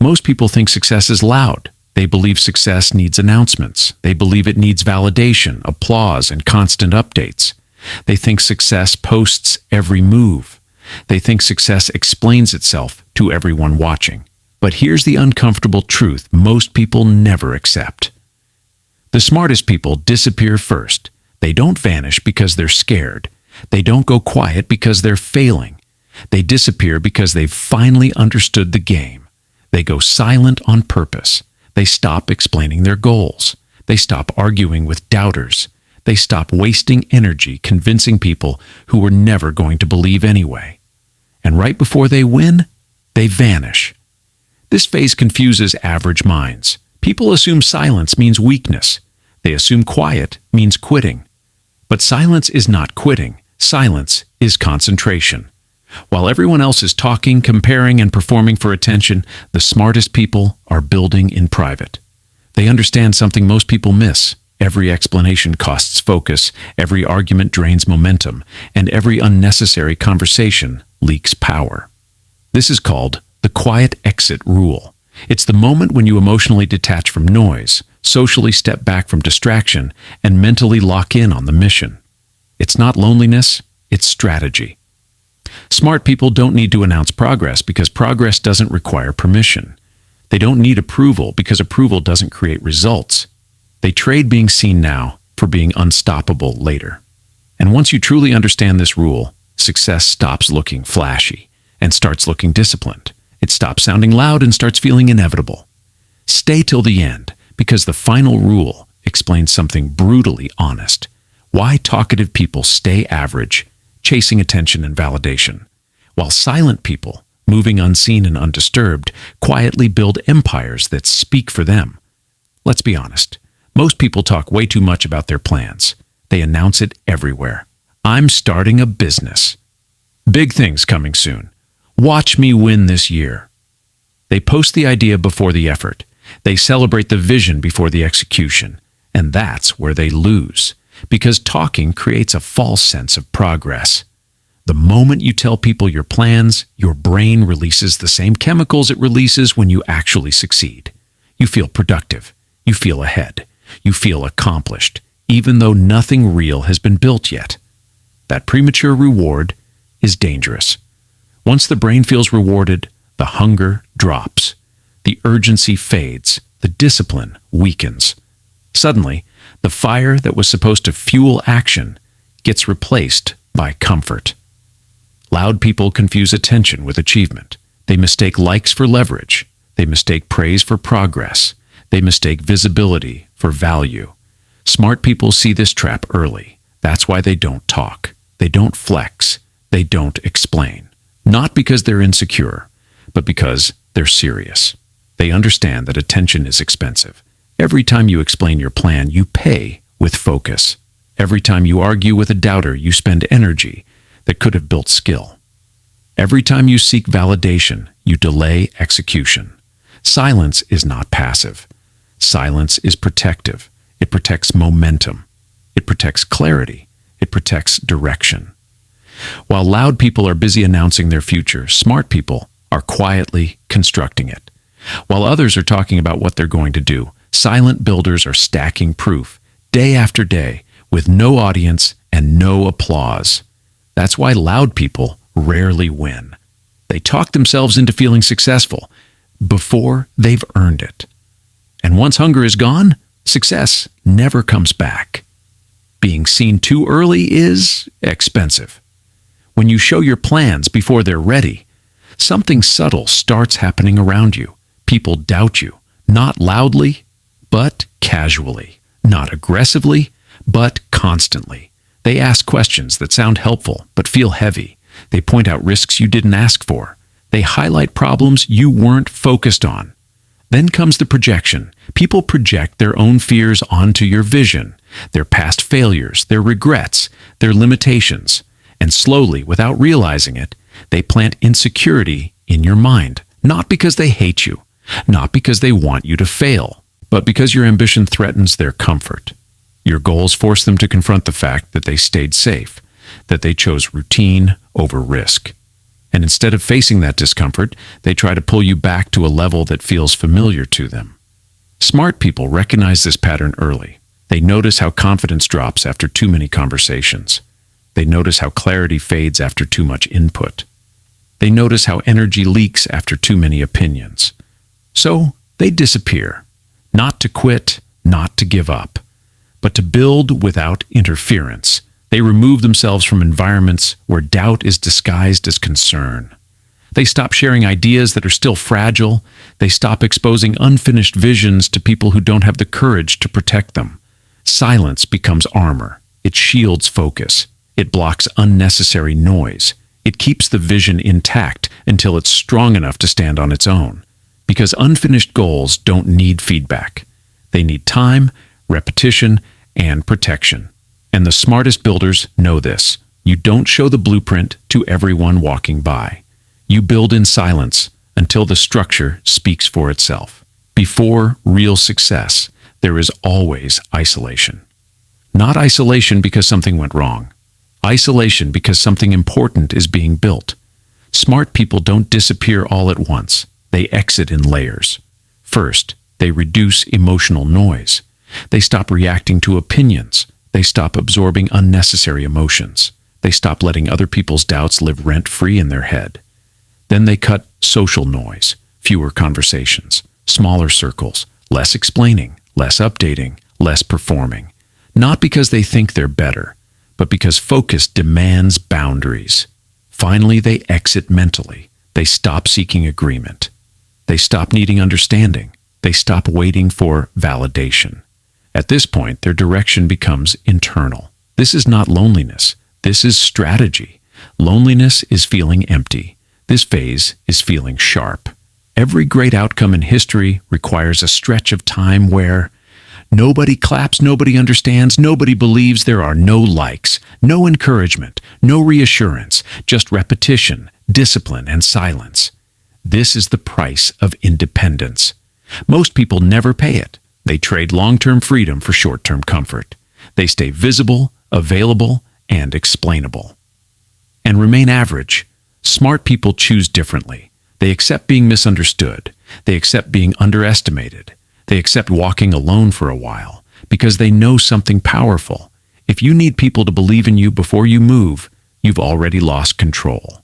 Most people think success is loud. They believe success needs announcements. They believe it needs validation, applause, and constant updates. They think success posts every move. They think success explains itself to everyone watching. But here's the uncomfortable truth most people never accept. The smartest people disappear first. They don't vanish because they're scared. They don't go quiet because they're failing. They disappear because they've finally understood the game. They go silent on purpose. They stop explaining their goals. They stop arguing with doubters. They stop wasting energy convincing people who were never going to believe anyway. And right before they win, they vanish. This phase confuses average minds. People assume silence means weakness. They assume quiet means quitting. But silence is not quitting. Silence is concentration. While everyone else is talking, comparing, and performing for attention, the smartest people are building in private. They understand something most people miss. Every explanation costs focus, every argument drains momentum, and every unnecessary conversation leaks power. This is called the quiet exit rule. It's the moment when you emotionally detach from noise, socially step back from distraction, and mentally lock in on the mission. It's not loneliness, it's strategy. Smart people don't need to announce progress because progress doesn't require permission. They don't need approval because approval doesn't create results. They trade being seen now for being unstoppable later. And once you truly understand this rule, success stops looking flashy and starts looking disciplined. It stops sounding loud and starts feeling inevitable. Stay till the end because the final rule explains something brutally honest. Why talkative people stay average, chasing attention and validation, while silent people, moving unseen and undisturbed, quietly build empires that speak for them. Let's be honest. Most people talk way too much about their plans. They announce it everywhere. I'm starting a business. Big things coming soon. Watch me win this year. They post the idea before the effort. They celebrate the vision before the execution. And that's where they lose. Because talking creates a false sense of progress. The moment you tell people your plans, your brain releases the same chemicals it releases when you actually succeed. You feel productive. You feel ahead. You feel accomplished, even though nothing real has been built yet. That premature reward is dangerous. Once the brain feels rewarded, the hunger drops. The urgency fades. The discipline weakens. Suddenly, the fire that was supposed to fuel action gets replaced by comfort. Loud people confuse attention with achievement. They mistake likes for leverage. They mistake praise for progress. They mistake visibility for value. Smart people see this trap early. That's why they don't talk. They don't flex. They don't explain. Not because they're insecure, but because they're serious. They understand that attention is expensive. Every time you explain your plan, you pay with focus. Every time you argue with a doubter, you spend energy that could have built skill. Every time you seek validation, you delay execution. Silence is not passive. Silence is protective. It protects momentum. It protects clarity. It protects direction. While loud people are busy announcing their future, smart people are quietly constructing it. While others are talking about what they're going to do, silent builders are stacking proof, day after day, with no audience and no applause. That's why loud people rarely win. They talk themselves into feeling successful before they've earned it. And once hunger is gone, success never comes back. Being seen too early is expensive. When you show your plans before they're ready, something subtle starts happening around you. People doubt you, not loudly, but casually, not aggressively, but constantly. They ask questions that sound helpful, but feel heavy. They point out risks you didn't ask for. They highlight problems you weren't focused on. Then comes the projection. People project their own fears onto your vision, their past failures, their regrets, their limitations. And slowly, without realizing it, they plant insecurity in your mind. Not because they hate you, not because they want you to fail, but because your ambition threatens their comfort. Your goals force them to confront the fact that they stayed safe, that they chose routine over risk. And instead of facing that discomfort, they try to pull you back to a level that feels familiar to them. Smart people recognize this pattern early. They notice how confidence drops after too many conversations. They notice how clarity fades after too much input. They notice how energy leaks after too many opinions. So they disappear, not to quit, not to give up, but to build without interference. They remove themselves from environments where doubt is disguised as concern. They stop sharing ideas that are still fragile. They stop exposing unfinished visions to people who don't have the courage to protect them. Silence becomes armor. It shields focus. It blocks unnecessary noise. It keeps the vision intact until it's strong enough to stand on its own. Because unfinished goals don't need feedback. They need time, repetition, and protection. And the smartest builders know this. You don't show the blueprint to everyone walking by. You build in silence until the structure speaks for itself. Before real success, there is always isolation. Not isolation because something went wrong. Isolation because something important is being built. Smart people don't disappear all at once. They exit in layers. First, they reduce emotional noise. They stop reacting to opinions. They stop absorbing unnecessary emotions. They stop letting other people's doubts live rent-free in their head. Then they cut social noise, fewer conversations, smaller circles, less explaining, less updating, less performing. Not because they think they're better, but because focus demands boundaries. Finally, they exit mentally. They stop seeking agreement. They stop needing understanding. They stop waiting for validation. At this point, their direction becomes internal. This is not loneliness. This is strategy. Loneliness is feeling empty. This phase is feeling sharp. Every great outcome in history requires a stretch of time where nobody claps, nobody understands, nobody believes. There are no likes, no encouragement, no reassurance, just repetition, discipline, and silence. This is the price of independence. Most people never pay it. They trade long-term freedom for short-term comfort. They stay visible, available, and explainable. And remain average. Smart people choose differently. They accept being misunderstood. They accept being underestimated. They accept walking alone for a while because they know something powerful. If you need people to believe in you before you move, you've already lost control.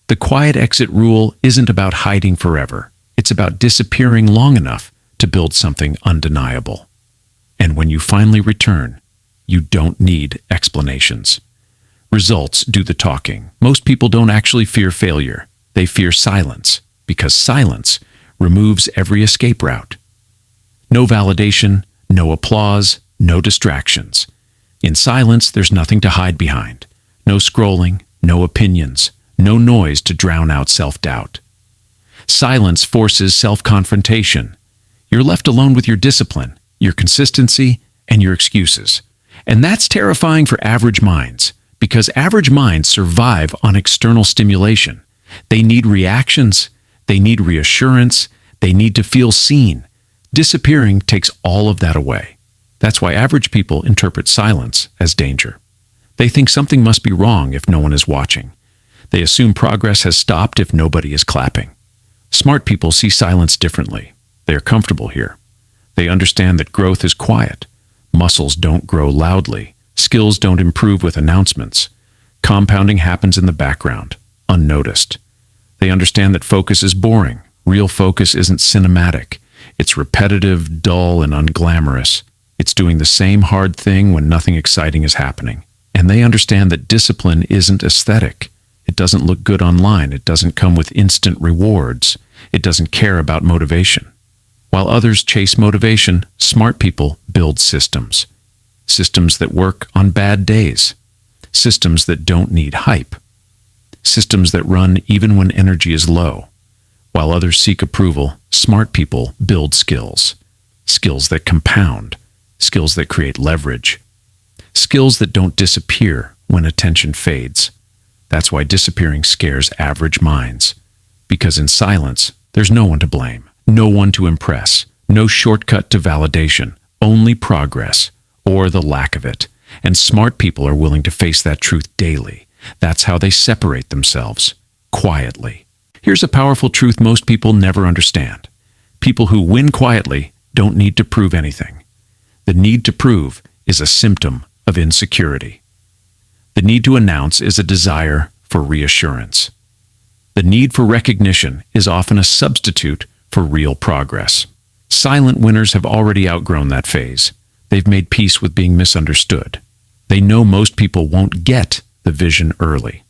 The quiet exit rule isn't about hiding forever. It's about disappearing long enough to build something undeniable. And when you finally return, you don't need explanations. Results do the talking. Most people don't actually fear failure. They fear silence, because silence removes every escape route. No validation, no applause, no distractions. In silence, there's nothing to hide behind. No scrolling, no opinions, no noise to drown out self-doubt. Silence forces self-confrontation. You're left alone with your discipline, your consistency, and your excuses. And that's terrifying for average minds, because average minds survive on external stimulation. They need reactions, they need reassurance, they need to feel seen. Disappearing takes all of that away. That's why average people interpret silence as danger. They think something must be wrong if no one is watching. They assume progress has stopped if nobody is clapping. Smart people see silence differently. They are comfortable here. They understand that growth is quiet. Muscles don't grow loudly. Skills don't improve with announcements. Compounding happens in the background, unnoticed. They understand that focus is boring. Real focus isn't cinematic. It's repetitive, dull, and unglamorous. It's doing the same hard thing when nothing exciting is happening. And they understand that discipline isn't aesthetic. It doesn't look good online. It doesn't come with instant rewards. It doesn't care about motivation. While others chase motivation, smart people build systems. Systems that work on bad days. Systems that don't need hype. Systems that run even when energy is low. While others seek approval, smart people build skills. Skills that compound. Skills that create leverage. Skills that don't disappear when attention fades. That's why disappearing scares average minds. Because in silence, there's no one to blame. No one to impress, no shortcut to validation, only progress, or the lack of it. And smart people are willing to face that truth daily. That's how they separate themselves. quietly. Here's a powerful truth most people never understand. People who win quietly don't need to prove anything. The need to prove is a symptom of insecurity. The need to announce is a desire for reassurance. The need for recognition is often a substitute for real progress. Silent winners have already outgrown that phase. They've made peace with being misunderstood. They know most people won't get the vision early.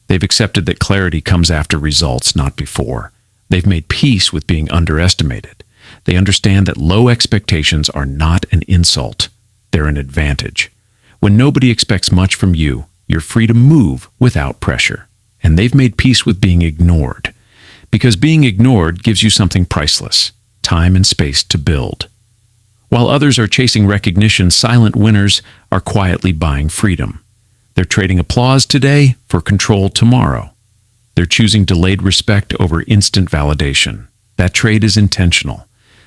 They've accepted that clarity comes after results, not before. They've made peace with being underestimated. They understand that low expectations are not an insult. They're an advantage. When nobody expects much from you, you're free to move without pressure. And they've made peace with being ignored. Because being ignored gives you something priceless, time and space to build. While others are chasing recognition, silent winners are quietly buying freedom. They're trading applause today for control tomorrow. They're choosing delayed respect over instant validation. That trade is intentional.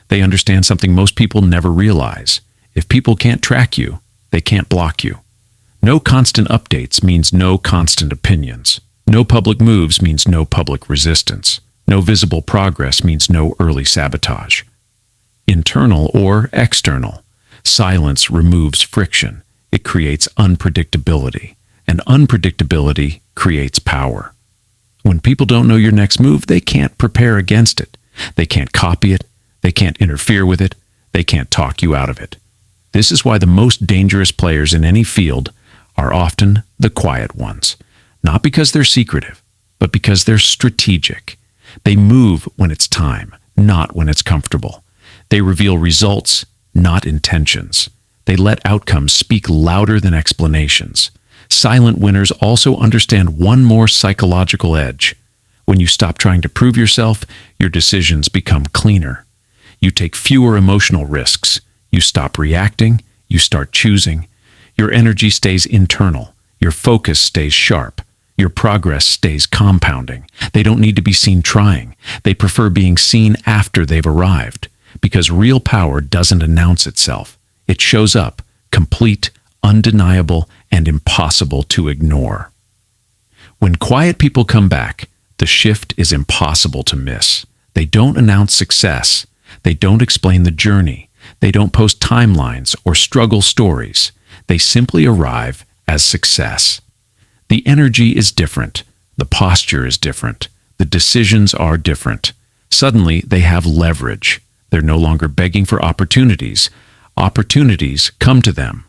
They understand something most people never realize. If people can't track you, they can't block you. No constant updates means no constant opinions. No public moves means no public resistance. No visible progress means no early sabotage. Internal or external, silence removes friction. It creates unpredictability, and unpredictability creates power. When people don't know your next move, they can't prepare against it. They can't copy it. They can't interfere with it. They can't talk you out of it. This is why the most dangerous players in any field are often the quiet ones. Not because they're secretive, but because they're strategic. They move when it's time, not when it's comfortable. They reveal results, not intentions. They let outcomes speak louder than explanations. Silent winners also understand one more psychological edge. When you stop trying to prove yourself, your decisions become cleaner. You take fewer emotional risks. You stop reacting. You start choosing. Your energy stays internal. Your focus stays sharp. Your progress stays compounding. They don't need to be seen trying. They prefer being seen after they've arrived. Because real power doesn't announce itself. It shows up, complete, undeniable, and impossible to ignore. When quiet people come back, the shift is impossible to miss. They don't announce success. They don't explain the journey. They don't post timelines or struggle stories. They simply arrive as success. The energy is different. The posture is different. The decisions are different. Suddenly, they have leverage. They're no longer begging for opportunities. Opportunities come to them.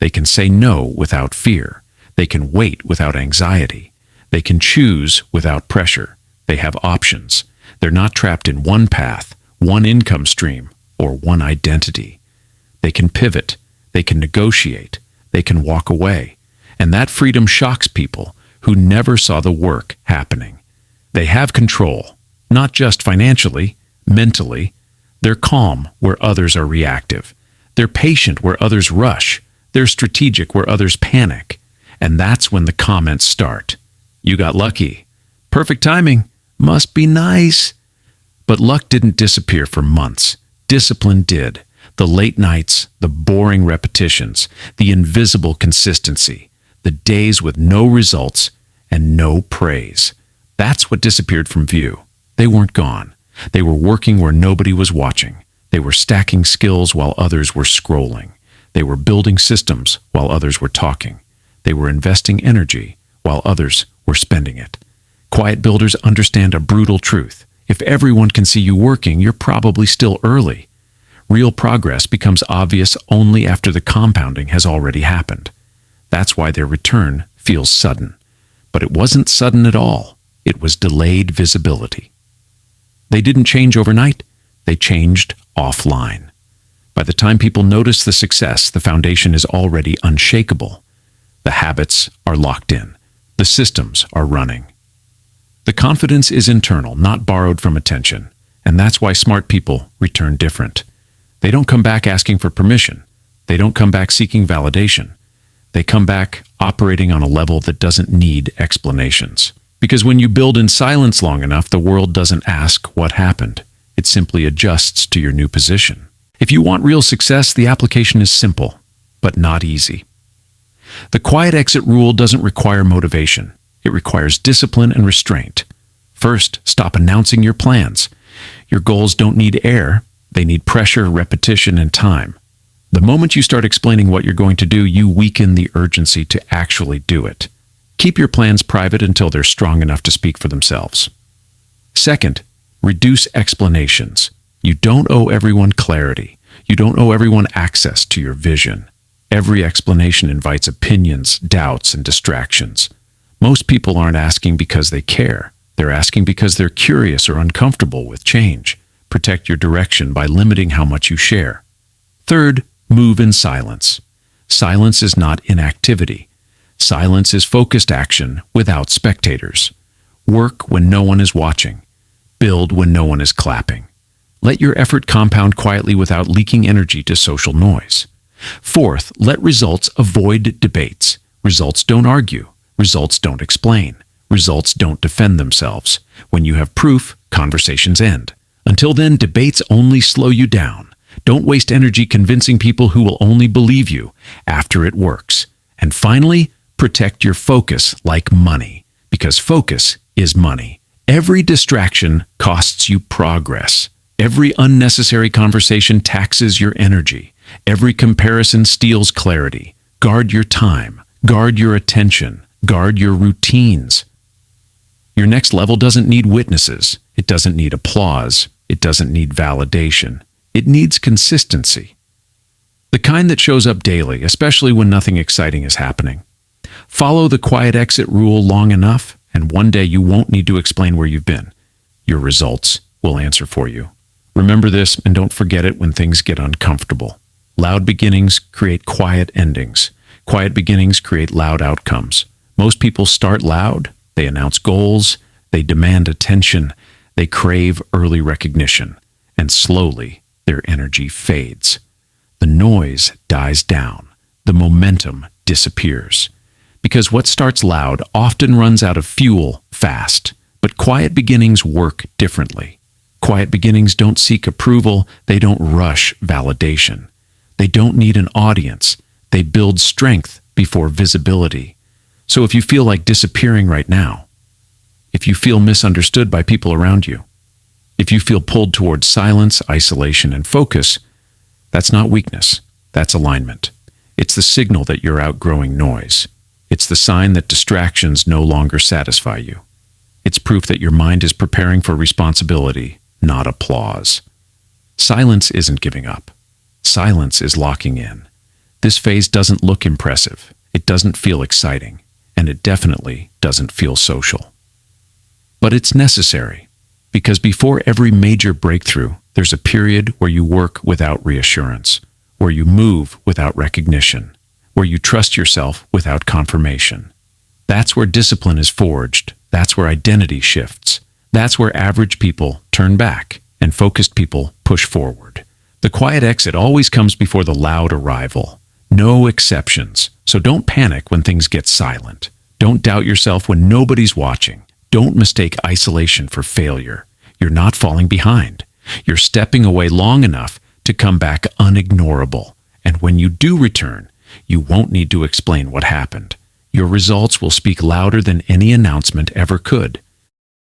They can say no without fear. They can wait without anxiety. They can choose without pressure. They have options. They're not trapped in one path, one income stream, or one identity. They can pivot. They can negotiate. They can walk away. And that freedom shocks people who never saw the work happening. They have control, not just financially, mentally. They're calm where others are reactive. They're patient where others rush. They're strategic where others panic. And that's when the comments start. You got lucky. Perfect timing. Must be nice. But luck didn't disappear for months. Discipline did. The late nights, the boring repetitions, the invisible consistency, the days with no results and no praise. That's what disappeared from view. They weren't gone. They were working where nobody was watching. They were stacking skills while others were scrolling. They were building systems while others were talking. They were investing energy while others were spending it. Quiet builders understand a brutal truth. If everyone can see you working, you're probably still early. Real progress becomes obvious only after the compounding has already happened. That's why their return feels sudden. But it wasn't sudden at all. It was delayed visibility. They didn't change overnight. They changed offline. By the time people notice the success, the foundation is already unshakable. The habits are locked in. The systems are running. The confidence is internal, not borrowed from attention. And that's why smart people return different. They don't come back asking for permission. They don't come back seeking validation. They come back operating on a level that doesn't need explanations. Because when you build in silence long enough, the world doesn't ask what happened. It simply adjusts to your new position. If you want real success, the application is simple, but not easy. The quiet exit rule doesn't require motivation. It requires discipline and restraint. First, stop announcing your plans. Your goals don't need air. They need pressure, repetition, and time. The moment you start explaining what you're going to do, you weaken the urgency to actually do it. Keep your plans private until they're strong enough to speak for themselves. Second, reduce explanations. You don't owe everyone clarity. You don't owe everyone access to your vision. Every explanation invites opinions, doubts, and distractions. Most people aren't asking because they care. They're asking because they're curious or uncomfortable with change. Protect your direction by limiting how much you share. Third, move in silence. Silence is not inactivity. Silence is focused action without spectators. Work when no one is watching. Build when no one is clapping. Let your effort compound quietly without leaking energy to social noise. Fourth, let results avoid debates. Results don't argue. Results don't explain. Results don't defend themselves. When you have proof, conversations end. Until then, debates only slow you down. Don't waste energy convincing people who will only believe you after it works. And finally, protect your focus like money, because focus is money. Every distraction costs you progress. Every unnecessary conversation taxes your energy. Every comparison steals clarity. Guard your time. Guard your attention. Guard your routines. Your next level doesn't need witnesses. It doesn't need applause. It doesn't need validation. It needs consistency. The kind that shows up daily, especially when nothing exciting is happening. Follow the quiet exit rule long enough, and one day you won't need to explain where you've been. Your results will answer for you. Remember this and don't forget it when things get uncomfortable. Loud beginnings create quiet endings. Quiet beginnings create loud outcomes. Most people start loud. They announce goals. They demand attention. They crave early recognition. And slowly, their energy fades. The noise dies down. The momentum disappears. Because what starts loud often runs out of fuel fast. But quiet beginnings work differently. Quiet beginnings don't seek approval. They don't rush validation. They don't need an audience. They build strength before visibility. So if you feel like disappearing right now, if you feel misunderstood by people around you, if you feel pulled towards silence, isolation, and focus, that's not weakness. That's alignment. It's the signal that you're outgrowing noise. It's the sign that distractions no longer satisfy you. It's proof that your mind is preparing for responsibility, not applause. Silence isn't giving up. Silence is locking in. This phase doesn't look impressive. It doesn't feel exciting. And it definitely doesn't feel social. But it's necessary, because before every major breakthrough, there's a period where you work without reassurance, where you move without recognition, where you trust yourself without confirmation. That's where discipline is forged. That's where identity shifts. That's where average people turn back and focused people push forward. The quiet exit always comes before the loud arrival. No exceptions. So don't panic when things get silent. Don't doubt yourself when nobody's watching. Don't mistake isolation for failure. You're not falling behind. You're stepping away long enough to come back unignorable. And when you do return, you won't need to explain what happened. Your results will speak louder than any announcement ever could.